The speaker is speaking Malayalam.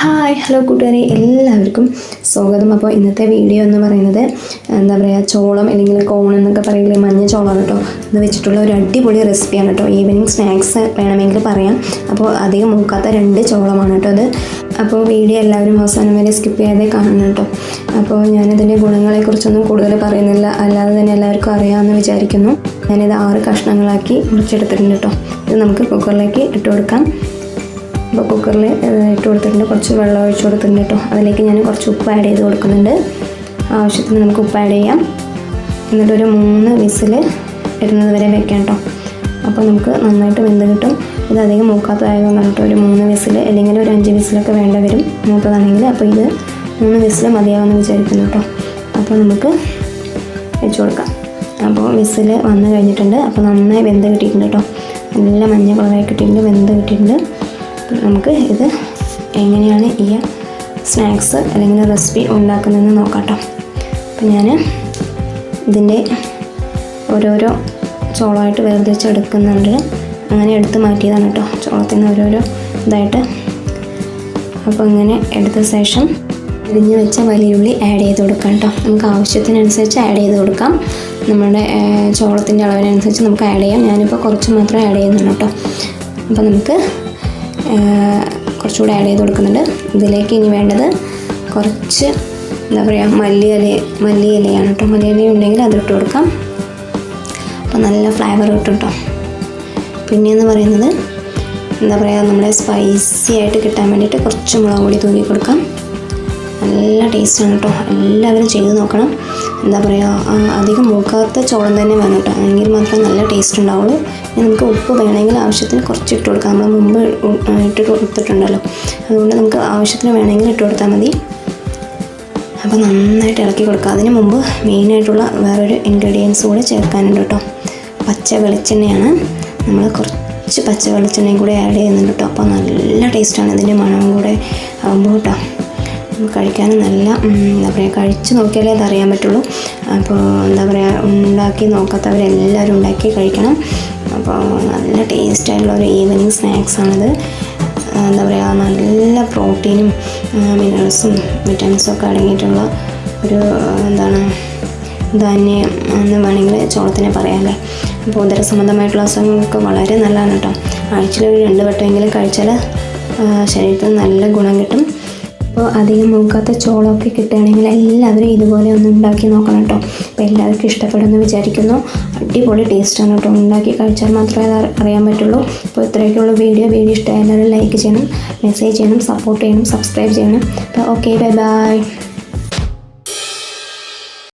ഹായ് ഹലോ കൂട്ടുകാരെ, എല്ലാവർക്കും സ്വാഗതം. അപ്പോൾ ഇന്നത്തെ വീഡിയോ എന്ന് പറയുന്നത് എന്താ പറയുക, ചോളം അല്ലെങ്കിൽ കോൺ എന്നൊക്കെ പറയില്ലേ, മഞ്ഞ ചോളമാണ് കേട്ടോ. ഇത് വെച്ചിട്ടുള്ള ഒരു അടിപൊളി റെസിപ്പിയാണ് കേട്ടോ. ഈവനിങ് സ്നാക്സ് വേണമെങ്കിൽ പറയാം. അപ്പോൾ അധികം മൂക്കാത്ത 2 ചോളമാണ് കേട്ടോ അത്. അപ്പോൾ വീഡിയോ എല്ലാവരും അവസാനം വരെ സ്കിപ്പ് ചെയ്യാതെ കാണണം കേട്ടോ. അപ്പോൾ ഞാനിതിൻ്റെ ഗുണങ്ങളെക്കുറിച്ചൊന്നും കൂടുതൽ പറയുന്നില്ല, അല്ലാതെ തന്നെ എല്ലാവർക്കും അറിയാമെന്ന് വിചാരിക്കുന്നു. ഞാനിത് 6 കഷ്ണങ്ങളാക്കി മുറിച്ചെടുത്തിട്ടുണ്ട് കേട്ടോ. ഇത് നമുക്ക് കുക്കറിലേക്ക് ഇട്ട് കൊടുക്കാം. അപ്പോൾ കുക്കറിൽ ഇട്ട് കൊടുത്തിട്ടുണ്ട്, കുറച്ച് വെള്ളം ഒഴിച്ച് കൊടുത്തിട്ടുണ്ട് കേട്ടോ. അതിലേക്ക് ഞാൻ കുറച്ച് ഉപ്പ് ആഡ് ചെയ്ത് കൊടുക്കുന്നുണ്ട്. ആവശ്യത്തിന് നമുക്ക് ഉപ്പ് ആഡ് ചെയ്യാം. എന്നിട്ടൊരു 3 വിസിൽ വരുന്നത് വരെ വെക്കാം കേട്ടോ. അപ്പോൾ നമുക്ക് നന്നായിട്ട് വെന്ത് കിട്ടും. ഇത് അധികം മൂക്കാത്തതായതുകൊണ്ടാണ് കേട്ടോ ഒരു 3 വിസിൽ, അല്ലെങ്കിൽ ഒരു 5 വിസിലൊക്കെ വേണ്ട വരും മൂത്തതാണെങ്കിൽ. അപ്പോൾ ഇത് 3 വിസിൽ മതിയാവുമെന്ന് വിചാരിക്കുന്നു കേട്ടോ. അപ്പോൾ നമുക്ക് വെച്ച് കൊടുക്കാം. അപ്പോൾ വിസിൽ വന്ന് കഴിഞ്ഞിട്ടുണ്ട്. അപ്പോൾ നന്നായി വെന്ത് കിട്ടിയിട്ടുണ്ട് കേട്ടോ. നല്ല മഞ്ഞ കളറായി കിട്ടിയിട്ടുണ്ട്, വെന്ത് കിട്ടിയിട്ടുണ്ട്. നമുക്ക് ഇത് എങ്ങനെയാണ് ഈ സ്നാക്സ് അല്ലെങ്കിൽ റെസിപ്പി ഉണ്ടാക്കുന്നതെന്ന് നോക്കാം കേട്ടോ. അപ്പം ഞാൻ ഇതിൻ്റെ ഓരോരോ ചോളമായിട്ട് വേർതിരിച്ചെടുക്കുന്നുണ്ട്. അങ്ങനെ എടുത്ത് മാറ്റിയതാണ് കേട്ടോ, ചോളത്തിൽ നിന്ന് ഓരോരോ ഇതായിട്ട്. അപ്പോൾ ഇങ്ങനെ എടുത്ത ശേഷം അരിഞ്ഞ് വെച്ച വലിയ ഉള്ളി ആഡ് ചെയ്ത് കൊടുക്കാം കേട്ടോ. നമുക്ക് ആവശ്യത്തിനനുസരിച്ച് ആഡ് ചെയ്ത് കൊടുക്കാം. നമ്മുടെ ചോളത്തിൻ്റെ അളവിനനുസരിച്ച് നമുക്ക് ആഡ് ചെയ്യാം. ഞാനിപ്പോൾ കുറച്ച് മാത്രമേ ആഡ് ചെയ്യുന്നുള്ളൂ കേട്ടോ. അപ്പോൾ നമുക്ക് കുറച്ചുകൂടെ ആഡ് ചെയ്ത് കൊടുക്കുന്നുണ്ട്. ഇതിലേക്ക് ഇനി വേണ്ടത് കുറച്ച് എന്താ പറയുക, മല്ലിയിലയാണ് കേട്ടോ. മല്ലിയില ഉണ്ടെങ്കിൽ അതിട്ട് കൊടുക്കാം. അപ്പോൾ നല്ല ഫ്ലേവർ കിട്ടും കേട്ടോ. പിന്നെയെന്ന് പറയുന്നത് എന്താ പറയുക, നമ്മുടെ സ്പൈസി ആയിട്ട് കിട്ടാൻ വേണ്ടിയിട്ട് കുറച്ച് മുളക് പൊടി തൂക്കി കൊടുക്കാം. നല്ല ടേസ്റ്റാണ് കേട്ടോ. എല്ലാവരും ചെയ്ത് നോക്കണം. എന്താ പറയുക, അധികം മൂക്കാത്ത ചോളം തന്നെ വേണം കേട്ടോ, എങ്കിൽ മാത്രമേ നല്ല ടേസ്റ്റ് ഉണ്ടാവുള്ളൂ. ഇനി നമുക്ക് ഉപ്പ് വേണമെങ്കിൽ ആവശ്യത്തിന് കുറച്ച് ഇട്ട് കൊടുക്കാം. നമ്മൾ മുമ്പ് ഇട്ട് കൊടുത്തിട്ടുണ്ടല്ലോ, അതുകൊണ്ട് നമുക്ക് ആവശ്യത്തിന് വേണമെങ്കിൽ ഇട്ട് കൊടുത്താൽ മതി. അപ്പോൾ നന്നായിട്ട് ഇളക്കി കൊടുക്കുക. അതിന് മുമ്പ് മെയിനായിട്ടുള്ള വേറൊരു ഇൻഗ്രീഡിയൻസ് കൂടെ ചേർക്കാനുണ്ട് കേട്ടോ. പച്ച വെളിച്ചെണ്ണയാണ്. നമ്മൾ കുറച്ച് പച്ച വെളിച്ചെണ്ണയും കൂടെ ആഡ് ചെയ്യുന്നുണ്ട് കേട്ടോ. അപ്പോൾ നല്ല ടേസ്റ്റാണ് ഇതിൻ്റെ മണവും കൂടെ ആകുമ്പോൾ കേട്ടോ. കഴിക്കാനും നല്ല എന്താ പറയുക, കഴിച്ച് നോക്കിയാലേ അതറിയാൻ പറ്റുള്ളൂ. അപ്പോൾ എന്താ പറയുക, ഉണ്ടാക്കി നോക്കാത്തവരെല്ലാവരും ഉണ്ടാക്കി കഴിക്കണം. അപ്പോൾ നല്ല ടേസ്റ്റായിട്ടുള്ള ഒരു ഈവനിങ് സ്നാക്സാണിത്. എന്താ പറയുക, നല്ല പ്രോട്ടീനും മിനറൽസും വിറ്റാമിൻസും ഒക്കെ അടങ്ങിയിട്ടുള്ള ഒരു എന്താണ് ധാന്യം എന്ന് വേണമെങ്കിൽ ചോളത്തിനെ പറയാമല്ലേ. അപ്പോൾ ഉദരസംബന്ധമായിട്ടുള്ള അസുഖങ്ങൾക്ക് വളരെ നല്ലതാണ് കേട്ടോ. ആഴ്ചയിൽ ഒരു 2 വട്ടമെങ്കിലും കഴിച്ചാൽ ശരീരത്തിന് നല്ല ഗുണം കിട്ടും. അപ്പോൾ അധികം മൂക്കാത്ത ചോളമൊക്കെ കിട്ടുകയാണെങ്കിൽ എല്ലാവരും ഇതുപോലെ ഒന്ന് ഉണ്ടാക്കി നോക്കണം കേട്ടോ. അപ്പോൾ എല്ലാവർക്കും ഇഷ്ടപ്പെടുമെന്ന് വിചാരിക്കുന്നു. അടിപൊളി ടേസ്റ്റാണ് കേട്ടോ. ഉണ്ടാക്കി കഴിച്ചാൽ മാത്രമേ അത് അറിയാൻ പറ്റുള്ളൂ. അപ്പോൾ ഇത്രയൊക്കെയുള്ള വീഡിയോ ഇഷ്ടമായ എല്ലാവരും ലൈക്ക് ചെയ്യണം, മെസ്സേജ് ചെയ്യണം, സപ്പോർട്ട് ചെയ്യണം, സബ്സ്ക്രൈബ് ചെയ്യണം. അപ്പോൾ ഓക്കെ, ബൈ ബൈ.